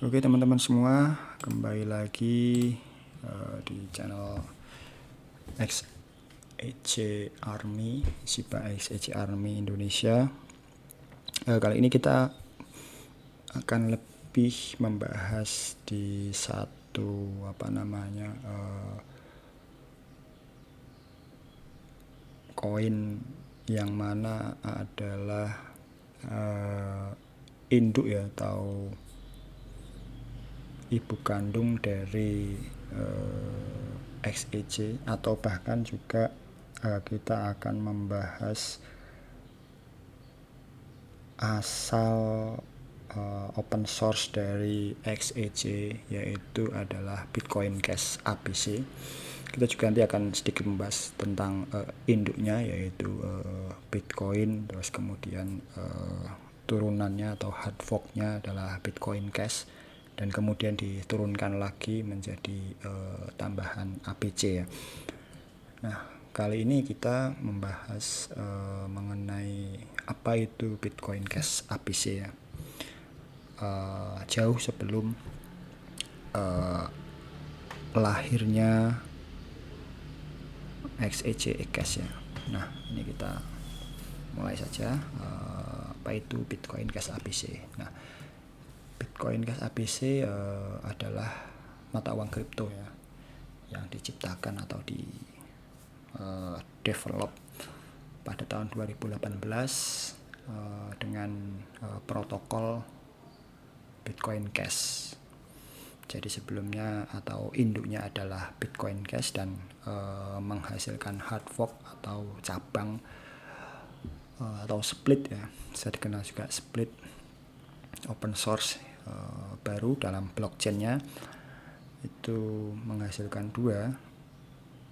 Oke teman-teman semua, kembali lagi di channel XEC Army, SIPA XEC Army Indonesia. Kali ini kita akan lebih membahas di satu koin yang mana adalah induk ya, atau ibu kandung dari XEC, atau bahkan juga kita akan membahas asal open source dari XEC, yaitu adalah Bitcoin Cash ABC. Kita juga nanti akan sedikit membahas tentang induknya, yaitu Bitcoin, terus kemudian turunannya atau hard forknya adalah Bitcoin Cash, dan kemudian diturunkan lagi menjadi tambahan ABC ya. Nah, kali ini kita membahas mengenai apa itu Bitcoin Cash ABC ya. Jauh sebelum lahirnya XEC Cash ya. Nah, ini kita mulai saja. Apa itu Bitcoin Cash ABC? Nah, Bitcoin Cash ABC adalah mata uang kripto ya, yang diciptakan atau di develop pada tahun 2018 dengan protokol Bitcoin Cash. Jadi sebelumnya atau induknya adalah Bitcoin Cash dan menghasilkan hard fork atau cabang atau split ya, bisa dikenal juga split open source baru dalam blockchainnya, itu menghasilkan dua,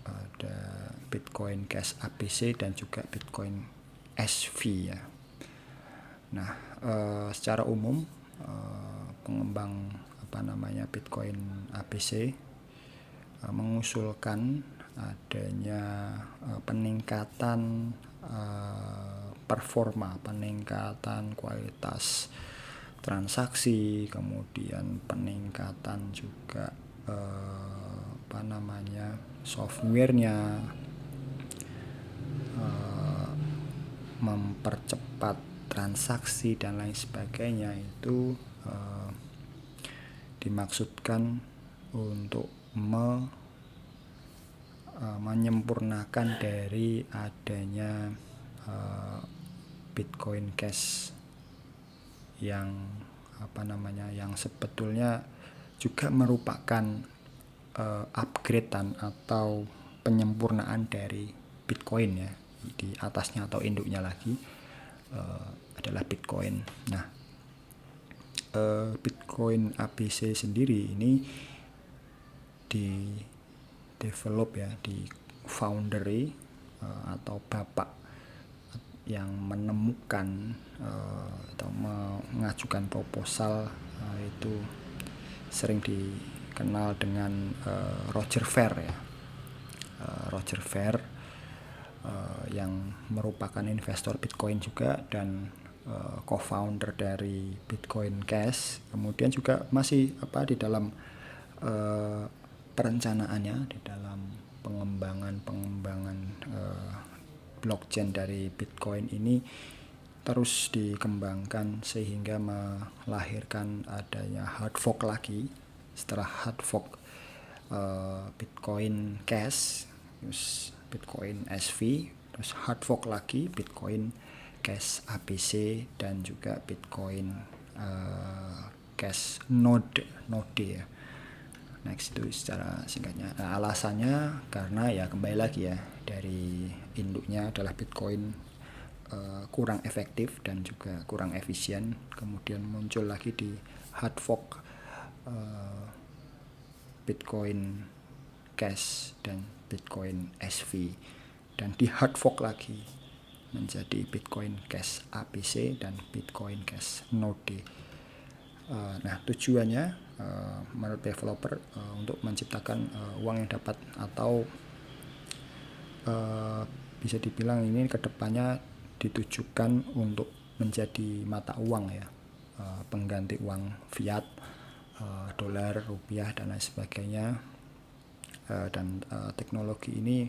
ada Bitcoin Cash ABC dan juga Bitcoin SV ya. Nah, secara umum pengembang Bitcoin ABC mengusulkan adanya peningkatan performa, peningkatan kualitas transaksi, kemudian peningkatan juga softwarenya, mempercepat transaksi dan lain sebagainya. Itu dimaksudkan untuk menyempurnakan dari adanya Bitcoin Cash yang yang sebetulnya juga merupakan upgradean atau penyempurnaan dari Bitcoin ya. Di atasnya atau induknya lagi adalah Bitcoin. Nah, Bitcoin ABC sendiri ini di develop ya, di foundry atau bapak yang menemukan atau mengajukan proposal itu sering dikenal dengan Roger Ver ya. Roger Ver yang merupakan investor Bitcoin juga dan co-founder dari Bitcoin Cash. Kemudian juga masih di dalam perencanaannya, di dalam pengembangan blockchain dari Bitcoin ini terus dikembangkan sehingga melahirkan adanya hard fork lagi. Setelah hard fork Bitcoin Cash, terus Bitcoin SV, terus hard fork lagi Bitcoin Cash ABC, dan juga Bitcoin Cash Node ya. Next itu secara singkatnya. Nah, alasannya karena ya kembali lagi ya, dari induknya adalah Bitcoin kurang efektif dan juga kurang efisien. Kemudian muncul lagi di hard fork Bitcoin Cash dan Bitcoin SV, dan di hard fork lagi menjadi Bitcoin Cash ABC dan Bitcoin Cash Node. Nah, tujuannya menurut developer untuk menciptakan uang yang dapat atau bisa dibilang ini kedepannya ditujukan untuk menjadi mata uang ya, pengganti uang fiat dolar, rupiah dan lain sebagainya. Dan teknologi ini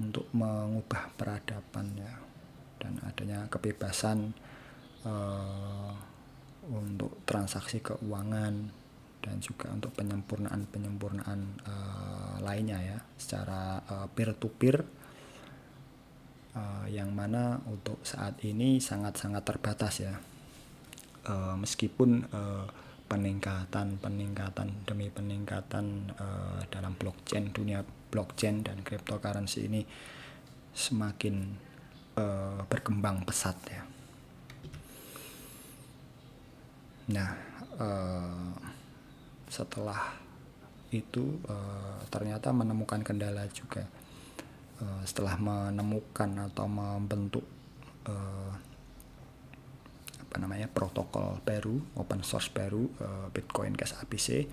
untuk mengubah peradaban ya, dan adanya kebebasan untuk transaksi keuangan dan juga untuk penyempurnaan lainnya ya secara peer to peer, yang mana untuk saat ini sangat-sangat terbatas ya. Meskipun peningkatan demi peningkatan dalam dunia blockchain dan cryptocurrency ini semakin berkembang pesat ya. Nah, setelah itu ternyata menemukan kendala juga. Setelah menemukan atau membentuk protokol baru, open source baru, Bitcoin Cash ABC,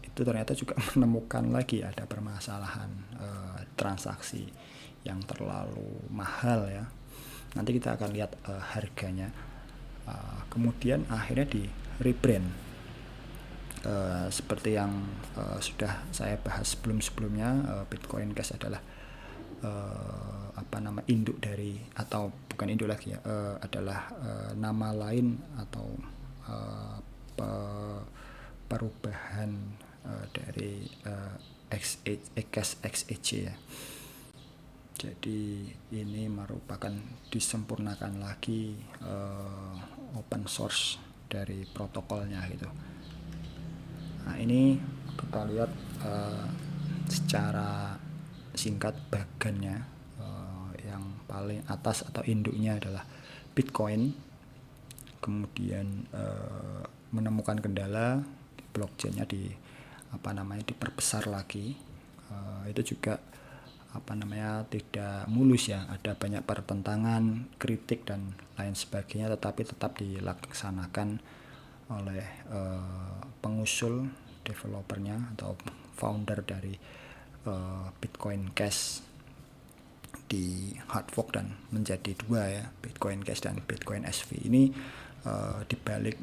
itu ternyata juga menemukan lagi ada permasalahan transaksi yang terlalu mahal ya. Nanti kita akan lihat harganya. Kemudian akhirnya di rebrand, seperti yang sudah saya bahas sebelumnya. Bitcoin Cash adalah induk dari, atau bukan induk lagi ya, adalah nama lain atau perubahan dari Cash XAC ya. Jadi ini merupakan disempurnakan lagi open source dari protokolnya gitu. Nah ini kita lihat secara singkat bagannya. Yang paling atas atau induknya adalah Bitcoin, kemudian menemukan kendala blockchainnya diperbesar lagi. Itu juga tidak mulus ya, ada banyak pertentangan, kritik dan lain sebagainya, tetapi tetap dilaksanakan oleh pengusul, developernya atau founder dari Bitcoin Cash di hard fork dan menjadi dua ya, Bitcoin Cash dan Bitcoin SV. Ini di balik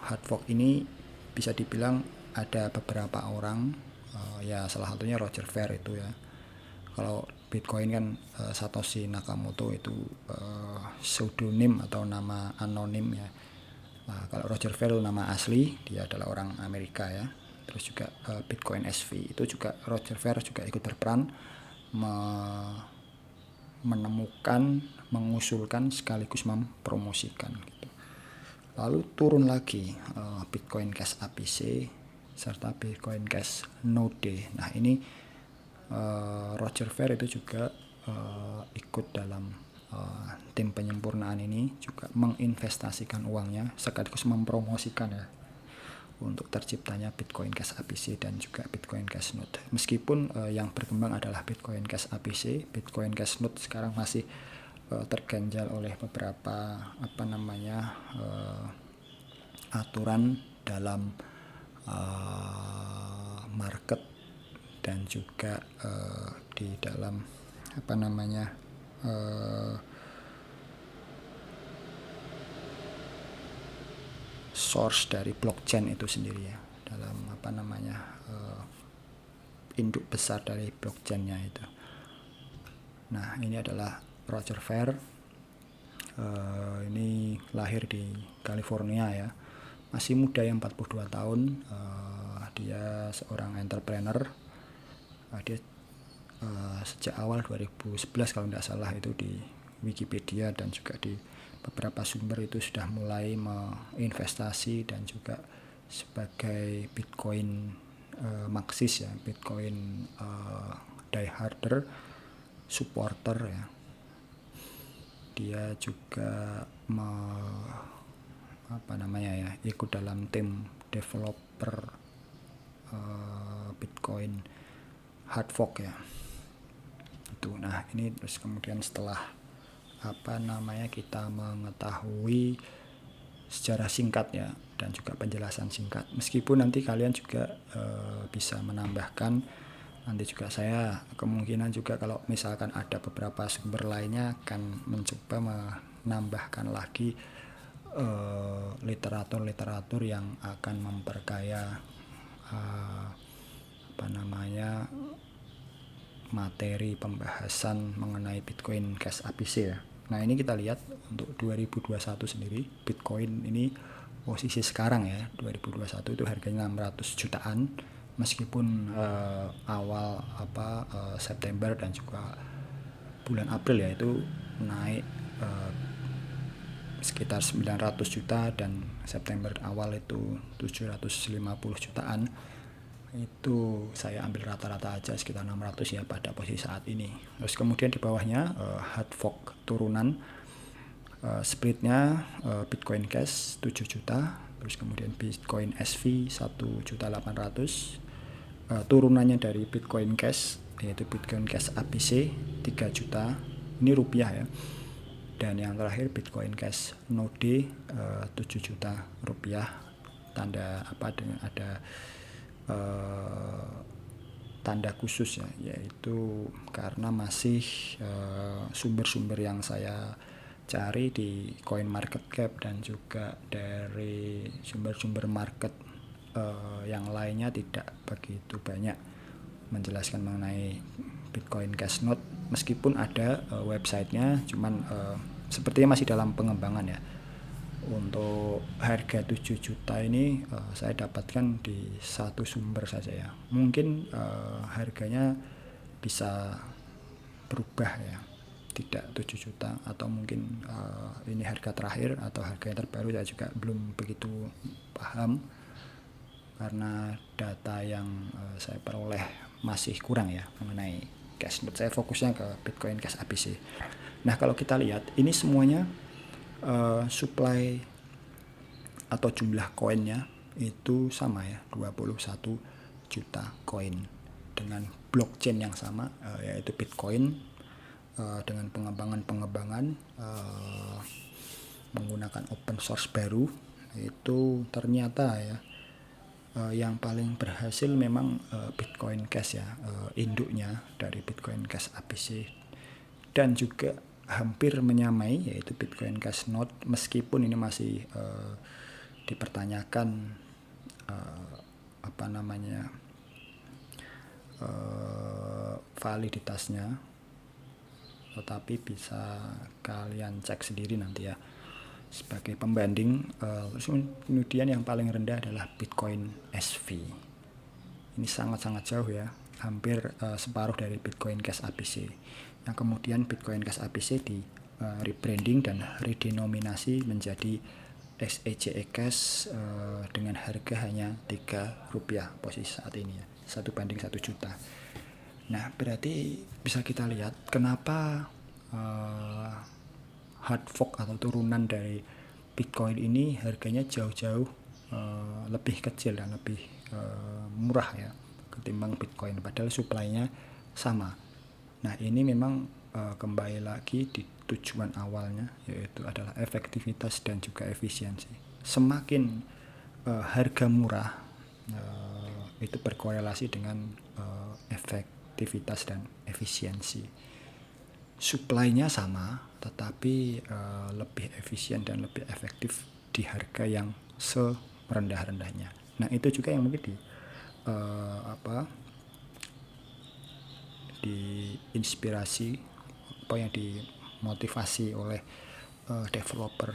hard fork ini bisa dibilang ada beberapa orang, ya salah satunya Roger Ver itu ya. Kalau Bitcoin kan Satoshi Nakamoto itu pseudonym atau nama anonim ya. Nah, kalau Roger Ver nama asli, dia adalah orang Amerika ya. Terus juga Bitcoin SV itu juga Roger Ver juga ikut berperan menemukan, mengusulkan sekaligus mempromosikan gitu. Lalu turun lagi Bitcoin Cash ABC serta Bitcoin Cash Node. Nah ini Roger Ver itu juga ikut dalam tim penyempurnaan ini, juga menginvestasikan uangnya sekaligus mempromosikan ya untuk terciptanya Bitcoin Cash ABC dan juga Bitcoin Cash Node. Meskipun yang berkembang adalah Bitcoin Cash ABC, Bitcoin Cash Node sekarang masih terganjal oleh beberapa aturan dalam market dan juga di dalam source dari blockchain itu sendiri ya, dalam induk besar dari blockchainnya itu. Nah ini adalah Roger Ver. Ini lahir di California ya, masih muda ya, 42 tahun. Dia seorang entrepreneur. Dia sejak awal 2011 kalau tidak salah itu di Wikipedia dan juga di beberapa sumber itu sudah mulai menginvestasi dan juga sebagai Bitcoin Maxis ya, Bitcoin dieharder supporter ya. Dia juga ikut dalam tim developer Bitcoin hard fork ya. Itu. Nah, ini terus kemudian setelah kita mengetahui secara singkat ya dan juga penjelasan singkat, meskipun nanti kalian juga bisa menambahkan, nanti juga saya kemungkinan juga kalau misalkan ada beberapa sumber lainnya akan mencoba menambahkan lagi literatur-literatur yang akan memperkaya materi pembahasan mengenai Bitcoin Cash ABC ya. Nah, ini kita lihat untuk 2021 sendiri Bitcoin ini posisi sekarang ya, 2021 itu harganya 600 jutaan, meskipun awal September dan juga bulan April ya itu naik sekitar 900 juta dan September awal itu 750 jutaan. Itu saya ambil rata-rata aja sekitar 600 ya pada posisi saat ini. Terus kemudian di bawahnya hard fork turunan, splitnya Bitcoin Cash 7 juta, terus kemudian Bitcoin SV 1.800.000, turunannya dari Bitcoin Cash yaitu Bitcoin Cash ABC 3 juta, ini rupiah ya. Dan yang terakhir Bitcoin Cash Node 7 juta rupiah, tanda dengan ada tanda khusus ya, yaitu karena masih sumber-sumber yang saya cari di CoinMarketCap dan juga dari sumber-sumber market yang lainnya tidak begitu banyak menjelaskan mengenai Bitcoin Cash Node, meskipun ada websitenya, cuman sepertinya masih dalam pengembangan ya. Untuk harga 7 juta ini saya dapatkan di satu sumber saja ya. Mungkin harganya bisa berubah ya, tidak 7 juta atau mungkin ini harga terakhir atau harga yang terbaru, saya juga belum begitu paham karena data yang saya peroleh masih kurang ya mengenai cash node. Saya fokusnya ke Bitcoin Cash ABC. Nah, kalau kita lihat ini semuanya supply atau jumlah koinnya itu sama ya, 21 juta koin dengan blockchain yang sama yaitu Bitcoin, dengan pengembangan menggunakan open source baru. Itu ternyata ya yang paling berhasil memang Bitcoin Cash ya, induknya dari Bitcoin Cash ABC, dan juga hampir menyamai yaitu Bitcoin Cash Node, meskipun ini masih dipertanyakan validitasnya, tetapi bisa kalian cek sendiri nanti ya sebagai pembanding. Kemudian yang paling rendah adalah Bitcoin SV. Ini sangat-sangat jauh ya, hampir separuh dari Bitcoin Cash ABC. Yang kemudian Bitcoin Cash ABC di rebranding dan redenominasi menjadi XACE Cash dengan harga hanya Rp3 posisi saat ini ya, 1:1 juta. Nah, berarti bisa kita lihat kenapa hard fork atau turunan dari Bitcoin ini harganya jauh-jauh lebih kecil dan lebih murah ya ketimbang Bitcoin, padahal supply-nya sama. Nah, ini memang kembali lagi di tujuan awalnya, yaitu adalah efektivitas dan juga efisiensi. Semakin harga murah itu berkorelasi dengan efektivitas dan efisiensi. Supply-nya sama, tetapi lebih efisien dan lebih efektif di harga yang serendah-rendahnya. Nah, itu juga yang mungkin diinspirasi yang dimotivasi oleh developer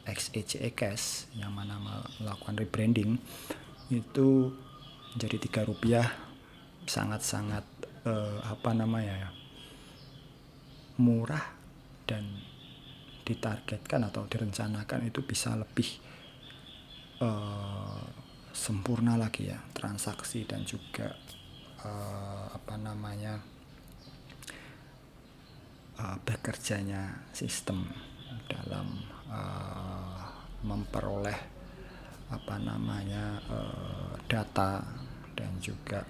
XACE Cash yang mana melakukan rebranding itu menjadi Rp3, sangat-sangat murah, dan ditargetkan atau direncanakan itu bisa lebih sempurna lagi ya transaksi dan juga bekerjanya sistem dalam memperoleh data dan juga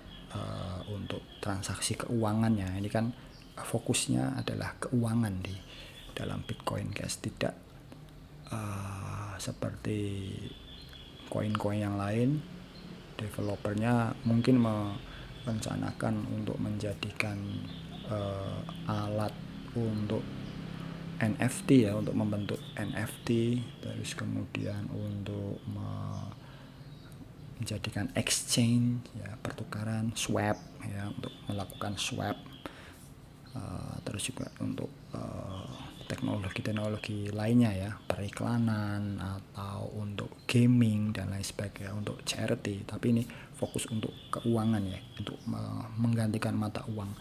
untuk transaksi keuangannya. Ini kan fokusnya adalah keuangan di dalam Bitcoin Cash, tidak seperti koin-koin yang lain. Developernya mungkin merencanakan untuk menjadikan alat untuk NFT ya, untuk membentuk NFT, terus kemudian untuk menjadikan exchange ya, pertukaran, swap ya, untuk melakukan swap, terus juga untuk teknologi-teknologi lainnya ya, periklanan atau untuk gaming dan lain sebagainya, untuk charity. Tapi ini fokus untuk keuangan ya, untuk menggantikan mata uang.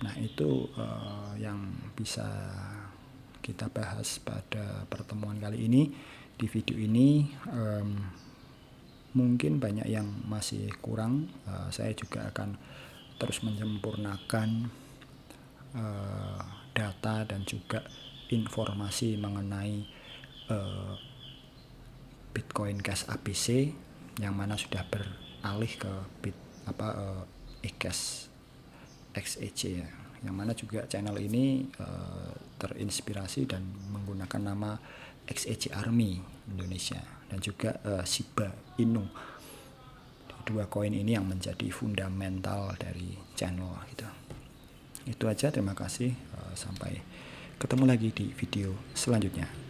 Nah itu yang bisa kita bahas pada pertemuan kali ini. Di video ini mungkin banyak yang masih kurang. Saya juga akan terus menyempurnakan data dan juga informasi mengenai Bitcoin Cash ABC, yang mana sudah beralih ke eCash XEC ya, yang mana juga channel ini terinspirasi dan menggunakan nama XEC Army Indonesia dan juga Shiba Inu. Dua koin ini yang menjadi fundamental dari channel gitu. Itu aja, terima kasih, sampai ketemu lagi di video selanjutnya.